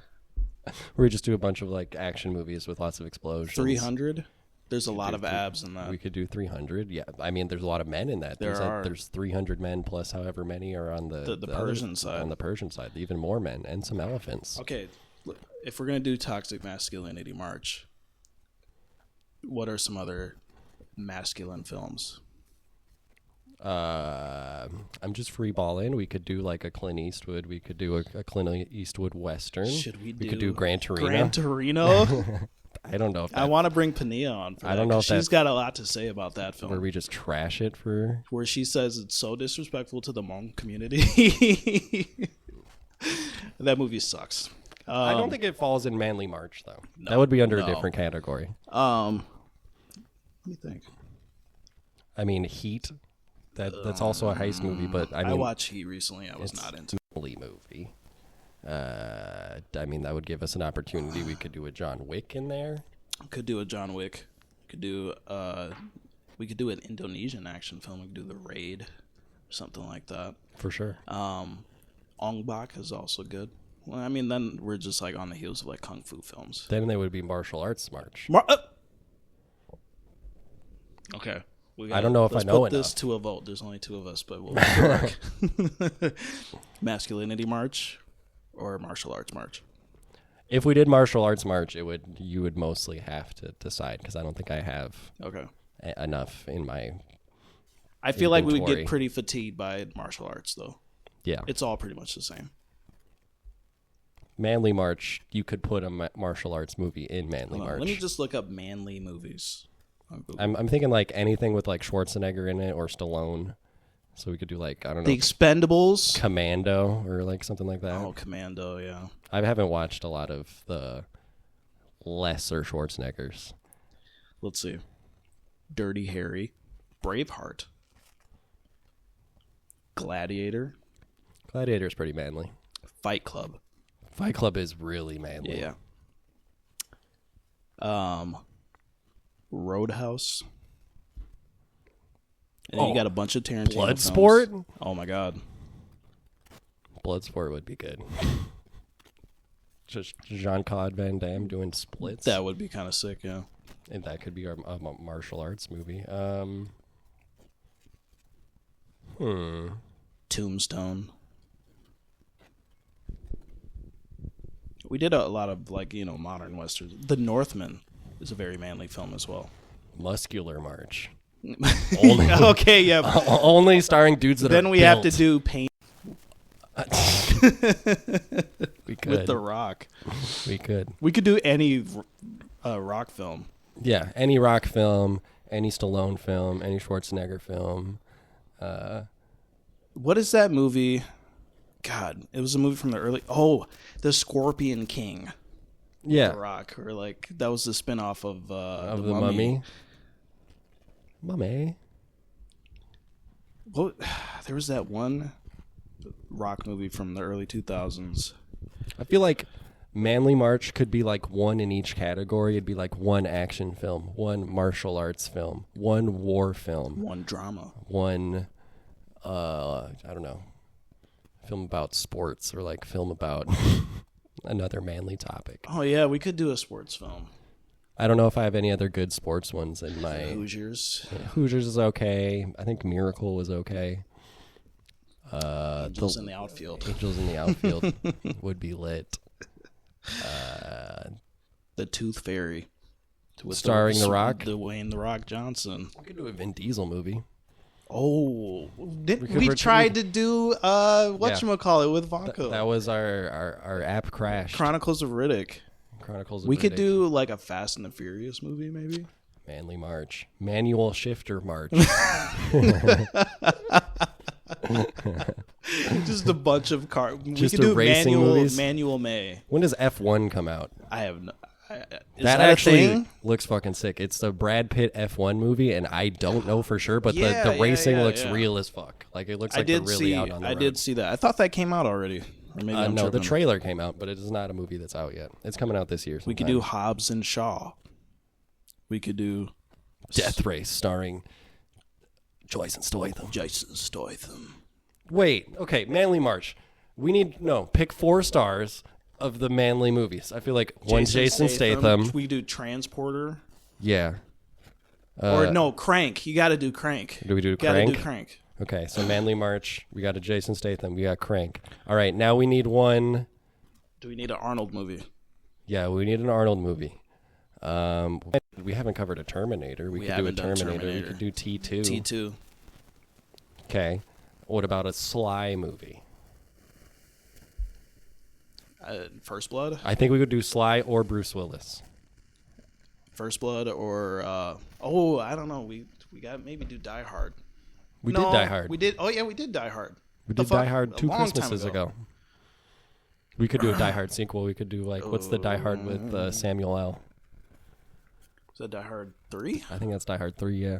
we just do a bunch of like action movies with lots of explosions. 300. There's a lot of abs in that. We could do 300. Yeah, I mean, there's a lot of men in that. There's 300 men plus however many are on the Persian side. On the Persian side, even more men and some elephants. Okay, if we're gonna do Toxic Masculinity March, what are some other masculine films? I'm just free balling. We could do like a Clint Eastwood. We could do a Clint Eastwood Western. We could do Gran Torino. Gran Torino? I don't know if I want to bring Pania on for that. I don't know if she's got a lot to say about that film. Where we just trash it for... Where she says it's so disrespectful to the Hmong community. That movie sucks. I don't think it falls in Manly March, though. No, that would be under a different category. Let me think. I mean, Heat. That's also a heist movie, but I mean... I watched Heat recently. I was not into it. Movie. I mean, that would give us an opportunity. We could do a John Wick in there. Could do a John Wick. Could do we could do an Indonesian action film. We could do The Raid, or something like that. For sure. Ong Bak is also good. Well, I mean, then we're just like on the heels of like kung fu films. Then they would be martial arts march. Okay. I don't know if I know put enough. This to a vote. There's only two of us, but we'll make it work. Masculinity march or martial arts march. If we did martial arts march, you would mostly have to decide because I don't think I have enough in my. I feel like we would get pretty fatigued by martial arts, though. Yeah, it's all pretty much the same. Manly March, you could put a martial arts movie in Manly March. Let me just look up manly movies. I'm thinking like anything with like Schwarzenegger in it or Stallone. So we could do like, I don't know. The Expendables. Commando or like something like that. Oh, Commando, yeah. I haven't watched a lot of the lesser Schwarzeneggers. Let's see. Dirty Harry. Braveheart. Gladiator. Gladiator's pretty manly. Fight Club. Fight Club is really manly. Yeah. Roadhouse. And then you got a bunch of Tarantino Bloodsport? films. Oh my god. Bloodsport would be good. Just Jean-Claude Van Damme doing splits. That would be kind of sick, yeah. And that could be a martial arts movie. Tombstone. We did a lot of modern westerns. The Northman is a very manly film as well. Muscular March. Okay, yeah. Only starring dudes that then are we built. have to do Pain. We could. With The Rock. We could. We could do any Rock film. Yeah, any Rock film, any Stallone film, any Schwarzenegger film. What is that movie? God, it was a movie from the early... Oh, The Scorpion King. Yeah. The Rock. Or that was the spinoff of the Mummy. Mummy. Well, there was that one Rock movie from the early 2000s. I feel like Manly March could be like one in each category. It'd be like one action film, one martial arts film, one war film, one drama, one, I don't know, film about sports or like film about another manly topic. Oh, yeah, we could do a sports film. I don't know if I have any other good sports ones in my... Hoosiers. Yeah, Hoosiers is okay. I think Miracle was okay. Angels in the Outfield. Angels in the Outfield would be lit. The Tooth Fairy. Starring The Rock? Dwayne The Rock Johnson. We could do a Vin Diesel movie. Oh, we tried to do whatchamacallit with Vanko. That was our app crashed. Chronicles of Riddick. We could do like a Fast and the Furious movie, maybe. Manly March, Manual Shifter March. Just a bunch of cars. Just we could do racing movies. Manual May. When does F1 come out? I have no. That actually looks fucking sick. It's the Brad Pitt F1 movie, and I don't know for sure, but the racing looks real as fuck. Like it looks like they're really out on the road. I did see that. I thought that came out already. Or maybe I'm no, tripping. the trailer came out, but it is not a movie that's out yet. It's coming out this year sometime. We could do Hobbs and Shaw. We could do Death Race starring Jason Statham. Jason Statham. Wait, okay, Manly March. We need pick 4 stars of the manly movies. I feel like one Jason Statham. We could do Transporter. Yeah. Or no, Crank. You got to do Crank. Do we do Gotta Crank? do Crank. Okay, so Manly March. We got a Jason Statham. We got Crank. All right, now we need one. Do we need an Arnold movie? Yeah, we need an Arnold movie. We haven't covered a Terminator. We could do a Terminator. We could do T2. T2. Okay. What about a Sly movie? First Blood? I think we could do Sly or Bruce Willis. First Blood or I don't know. We got maybe do Die Hard. We did Die Hard. We did. Oh yeah, we did Die Hard. We did Die Hard 2 Christmases ago. We could do a Die Hard sequel. We could do what's the Die Hard with Samuel L. Is that Die Hard 3? I think that's Die Hard 3. Yeah.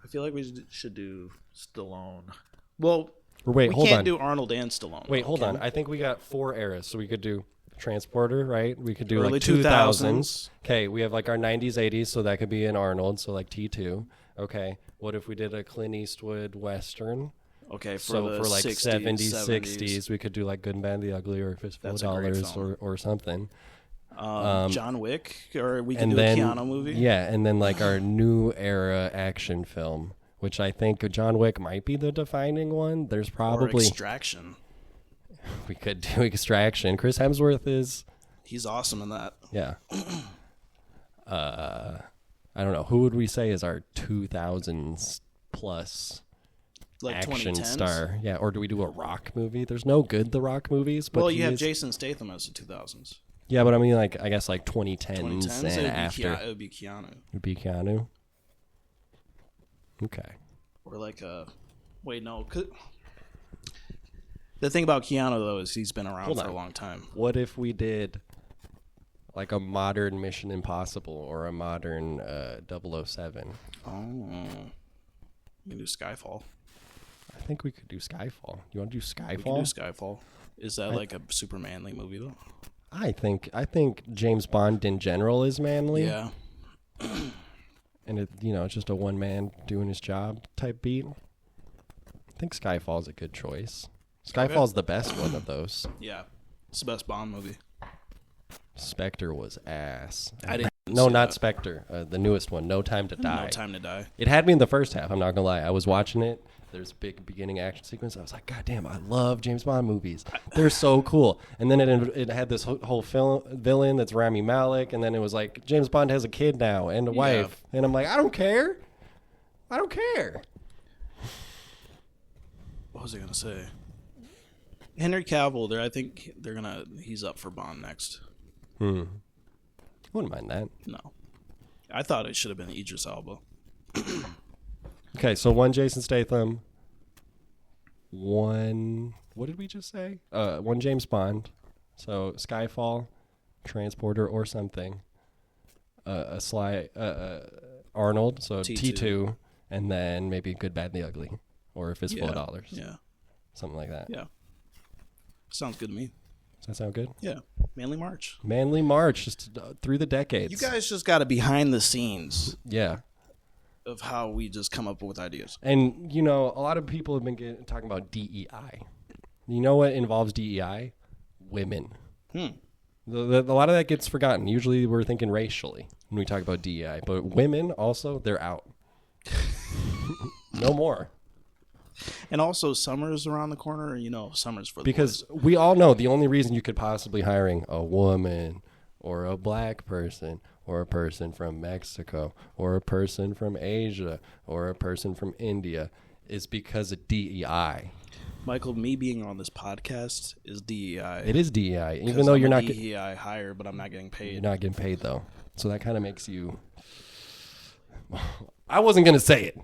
I feel like we should do Stallone. Well, Wait, we hold can't on. do Arnold and Stallone. Wait, hold on. I think we got 4 eras, so we could do Transporter, right? We could do Early 2000s. Okay, we have our 90s, 80s, so that could be an Arnold, so T2. Okay, what if we did a Clint Eastwood Western? Okay, for 60s, 70s, 70s. 60s, we could do Good and Bad and the Ugly or Fistful of Dollars or something. John Wick, or we can and do then, a Keanu movie. Yeah, and then our new era action film, which I think John Wick might be the defining one. There's probably or Extraction. We could do Extraction. Chris Hemsworth is... He's awesome in that. Yeah. I don't know. Who would we say is our 2000s plus action 2010s? star? Yeah, or do we do a Rock movie? There's no good The Rock movies. But Well, you have Jason Statham as the 2000s. Yeah, but I mean, I guess 2010s 2010s, and it after. would be Keanu. It'd be Keanu. Okay. Or wait, no. The thing about Keanu, though, is he's been around for a long time. What if we did a modern Mission Impossible or a modern 007? Oh. We can do Skyfall. I think we could do Skyfall. You want to do Skyfall? We can do Skyfall. Is that a super manly movie, though? I think James Bond in general is manly. Yeah. And it's just a one man doing his job type beat. I think Skyfall's a good choice. Skyfall's the best one of those. Yeah. It's the best Bond movie. Spectre was ass. I didn't No, see not that. Spectre. The newest one, No Time to Die. No Time to Die. It had me in the first half, I'm not going to lie. I was watching it. There's a big beginning action sequence. I was like, God damn, I love James Bond movies. They're so cool. And then it had this whole villain that's Rami Malek. And then it was like, James Bond has a kid now and a wife. And I'm like, I don't care. I don't care. What was I going to say? Henry Cavill, I think he's up for Bond next. Wouldn't mind that. No. I thought it should have been Idris Elba. Okay, so 1 Jason Statham, 1, what did we just say? 1 James Bond, so Skyfall, Transporter or something, a Sly, Arnold, so T2, and then maybe Good, Bad, and the Ugly, or A Fistful of Dollars. Yeah. Something like that. Yeah. Sounds good to me. Does that sound good? Yeah. Manly March. Manly March, just through the decades. You guys just got a behind the scenes Yeah. of how we just come up with ideas. And, a lot of people have been talking about DEI. You know what involves DEI? Women. A lot of that gets forgotten. Usually we're thinking racially when we talk about DEI. But women also, they're out. No more. And also, summer's around the corner. Summer's for the Because boys. we all know the only reason you could possibly hiring a woman or a black person or a person from Mexico or a person from Asia or a person from India is because of DEI. Michael, me being on this podcast is DEI. It is DEI, even though you're not DEI hire, but I'm not getting paid. You're not getting paid though, so that kind of makes you. I wasn't gonna say it.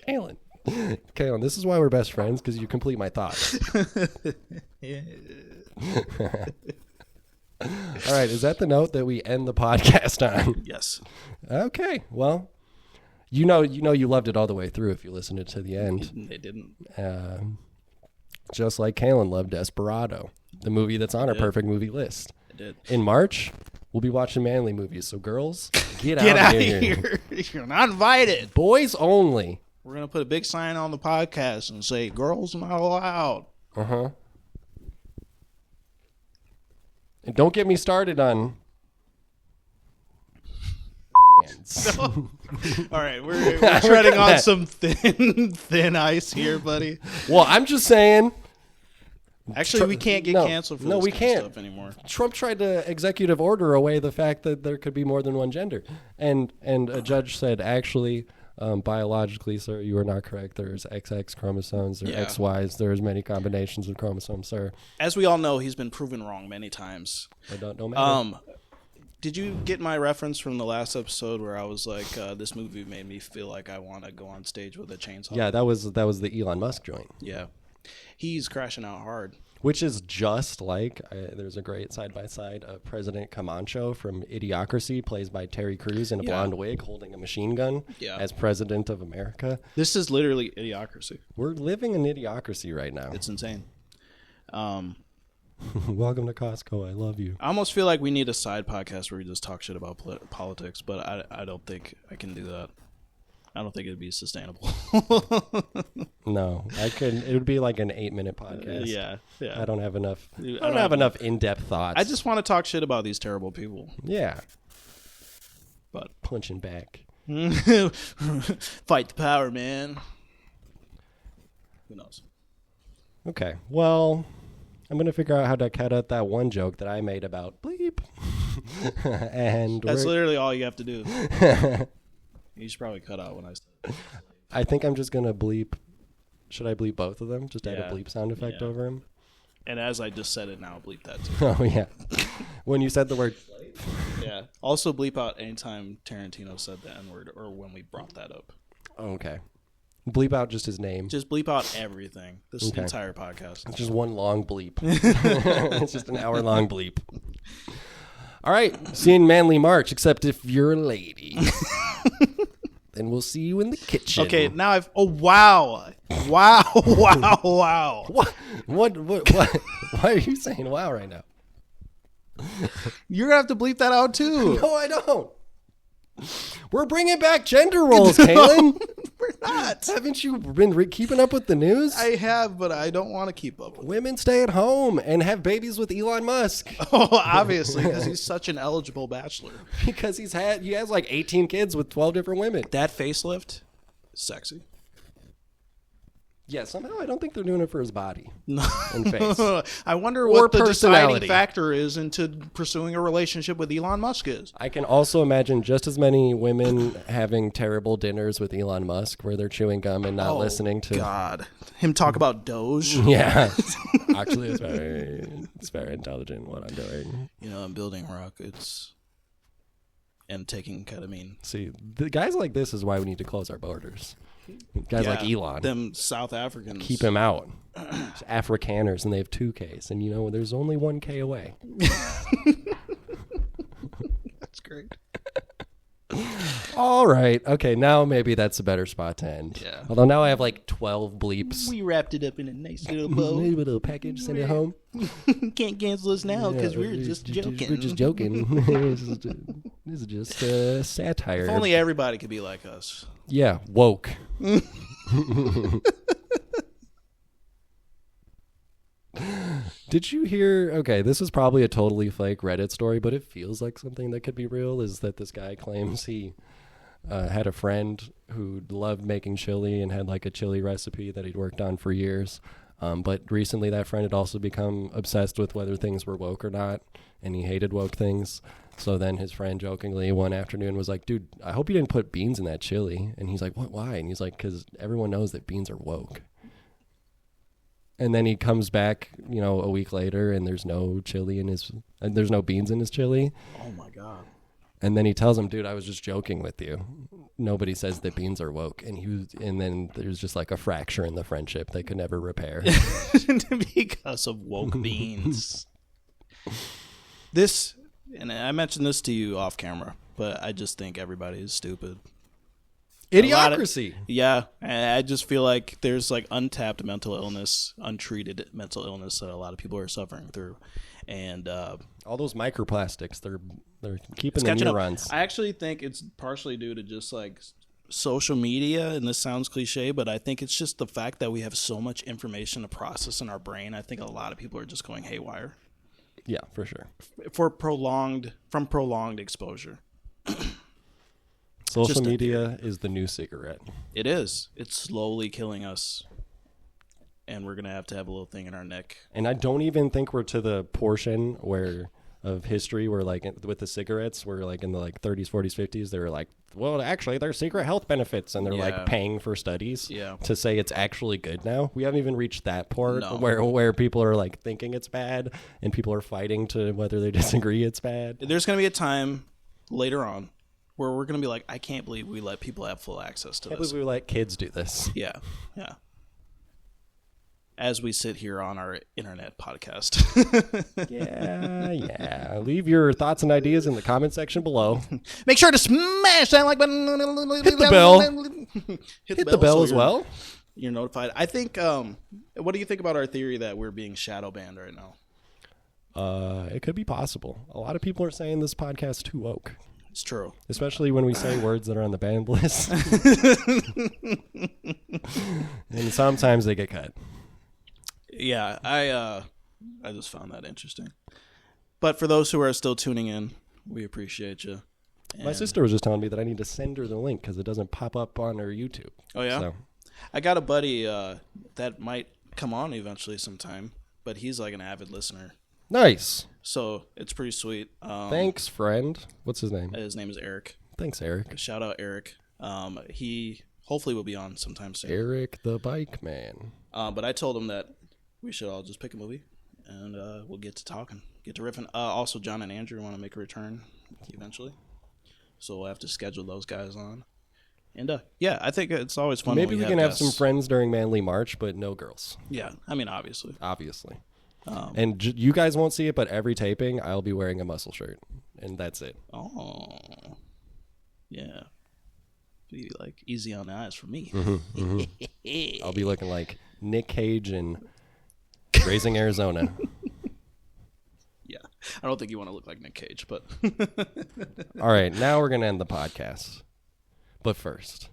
Kalen, this is why we're best friends, because you complete my thoughts. All right, is that the note that we end the podcast on? Yes. Okay, well, you loved it all the way through if you listened to the end. They didn't. Just like Kalen loved Desperado, the movie that's on our perfect movie list. I did. In March, we'll be watching manly movies, so girls, get Get out out of of here. You're not invited. Boys only. We're going to put a big sign on the podcast and say, girls not allowed. Uh-huh. And don't get me started on. All right, we're treading on some thin ice here, buddy. Well, I'm just saying. Actually, we can't get canceled for this we kind can't. of stuff anymore. Trump tried to executive order away the fact that there could be more than one gender, and a judge said, actually, biologically, sir, you are not correct. There's XX chromosomes, there are XYs, there's many combinations of chromosomes, sir. As we all know, he's been proven wrong many times. It don't matter. Did you get my reference from the last episode where I was like, this movie made me feel like I want to go on stage with a chainsaw? Yeah, that was the Elon Musk joint. Yeah. He's crashing out hard. Which is just like, there's a great side-by-side of President Camacho from Idiocracy, plays by Terry Crews in a blonde wig holding a machine gun as President of America. This is literally Idiocracy. We're living in Idiocracy right now. It's insane. Welcome to Costco. I love you. I almost feel like we need a side podcast where we just talk shit about politics, but I don't think I can do that. I don't think it'd be sustainable. No, I couldn't. It would be like an 8-minute podcast. Yeah. I don't have enough. I don't have enough in-depth thoughts. I just want to talk shit about these terrible people. Yeah. But punching back. Fight the power, man. Who knows? Okay. Well, I'm gonna figure out how to cut out that one joke that I made about bleep. And that's literally all you have to do. You should probably cut out when I said. I think I'm just gonna bleep. Should I bleep both of them? Just add a bleep sound effect over them. And as I just said it now, bleep that too. Oh yeah. When you said the word. Yeah. Also bleep out anytime Tarantino said the N-word or when we brought that up. Oh, okay. Bleep out just his name. Just bleep out everything. This entire podcast. It's just one long bleep. It's just an hour-long bleep. All right. See you in Manly March, except if you're a lady. Then we'll see you in the kitchen. Okay, now I've... Oh, wow. Wow. What? Why are you saying wow right now? You're going to have to bleep that out, too. No, I don't. We're bringing back gender roles, Kaylin. We're not. Haven't you been keeping up with the news? I have, but I don't want to keep up with it. Women stay at home and have babies with Elon Musk. Oh, obviously, because he's such an eligible bachelor. Because he has like 18 kids with 12 different women. That facelift, sexy. Yeah, somehow I don't think they're doing it for his body and face. I wonder Or what the personality. deciding factor is into pursuing a relationship with Elon Musk is. I can also imagine just as many women having terrible dinners with Elon Musk where they're chewing gum and not listening to... God. Him talk about Doge. Yeah. Actually, it's very intelligent what I'm doing. You know, I'm building rockets and taking ketamine. See, the guys like this is why we need to close our borders. Guys like Elon. Them South Africans. Keep him out. It's Afrikaners, and they have 2Ks. And, you know, there's only 1K away. That's great. All right. Okay, now maybe that's a better spot to end. Yeah. Although now I have like 12 bleeps. We wrapped it up in a nice little bow. Little package, send it home. Can't cancel us now because we're just joking. We're just joking. This is just satire. If only everybody could be like us. Yeah, woke. Did you hear? Okay, this is probably a totally fake Reddit story, but it feels like something that could be real. Is that this guy claims he had a friend who loved making chili and had like a chili recipe that he'd worked on for years. But recently that friend had also become obsessed with whether things were woke or not, and he hated woke things. So then his friend jokingly one afternoon was like, dude, I hope you didn't put beans in that chili. And he's like, what, why? And he's like, because everyone knows that beans are woke. And then he comes back, you know, a week later and there's no chili in his, and there's no beans in his chili. Oh my God. And then he tells him, dude, I was just joking with you. Nobody says that beans are woke. And then there's just like a fracture in the friendship they could never repair. Because of woke beans. This, and I mentioned this to you off camera, but I just think everybody is stupid. Idiocracy. Yeah. I just feel like there's like untapped mental illness, untreated mental illness that a lot of people are suffering through. And all those microplastics, they're keeping the neurons. I actually think it's partially due to just like social media, and this sounds cliche, but I think it's just the fact that we have so much information to process in our brain. I think a lot of people are just going haywire. Yeah, for sure. From prolonged exposure. Social Just a media is the new cigarette. It is. It's slowly killing us. And we're going to have a little thing in our neck. And I don't even think we're to the portion where of history where like with the cigarettes, where like in the like 30s, 40s, 50s, they were like, well, actually there's secret health benefits, and they're like paying for studies to say it's actually good now. We haven't even reached that part where people are like thinking it's bad and people are fighting to whether they disagree it's bad. There's going to be a time later on where we're going to be like, I can't believe we let people have full access to this. We let kids do this. Yeah. As we sit here on our internet podcast. Yeah. Leave your thoughts and ideas in the comment section below. Make sure to smash that like button. Hit the bell. Hit the bell so as well. You're notified. I think, what do you think about our theory that we're being shadow banned right now? It could be possible. A lot of people are saying this podcast is too woke. It's true. Especially when we say words that are on the banned list. And sometimes they get cut. Yeah, I just found that interesting. But for those who are still tuning in, we appreciate you. My sister was just telling me that I need to send her the link because it doesn't pop up on her YouTube. Oh, yeah? So. I got a buddy that might come on eventually sometime, but he's like an avid listener. Nice. So it's pretty sweet. Thanks, friend. What's his name? His name is Eric. Thanks, Eric. Shout out, Eric. He hopefully will be on sometime soon. Eric the Bike Man. But I told him that we should all just pick a movie, and we'll get to talking, get to riffing. Also, John and Andrew want to make a return eventually, so we'll have to schedule those guys on. And yeah, I think it's always fun. Maybe when we can guests. have some friends during Manly March, but no girls. Yeah, I mean, obviously. And you guys won't see it, but every taping, I'll be wearing a muscle shirt, and that's it. Oh, yeah. Be like easy on the eyes for me. I'll be looking like Nick Cage in Raising Arizona. Yeah, I don't think you want to look like Nick Cage, but all right, now we're gonna end the podcast. But first,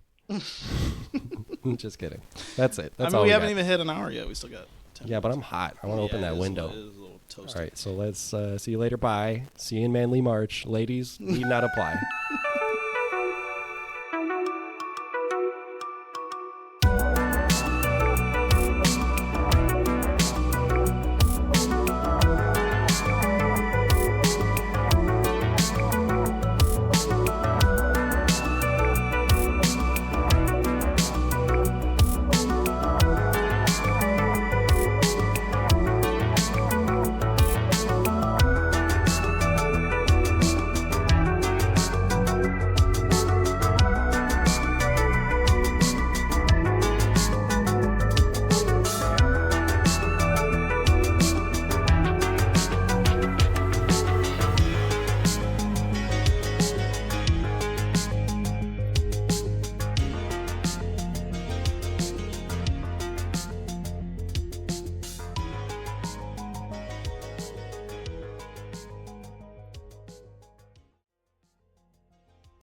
just kidding. That's it. That's all we haven't even hit an hour yet. We still got 10 Yeah, but I'm hot. I want to open that window. It is a little toasty. All right, so let's see you later. Bye. See you in Manly March. Ladies, need not apply.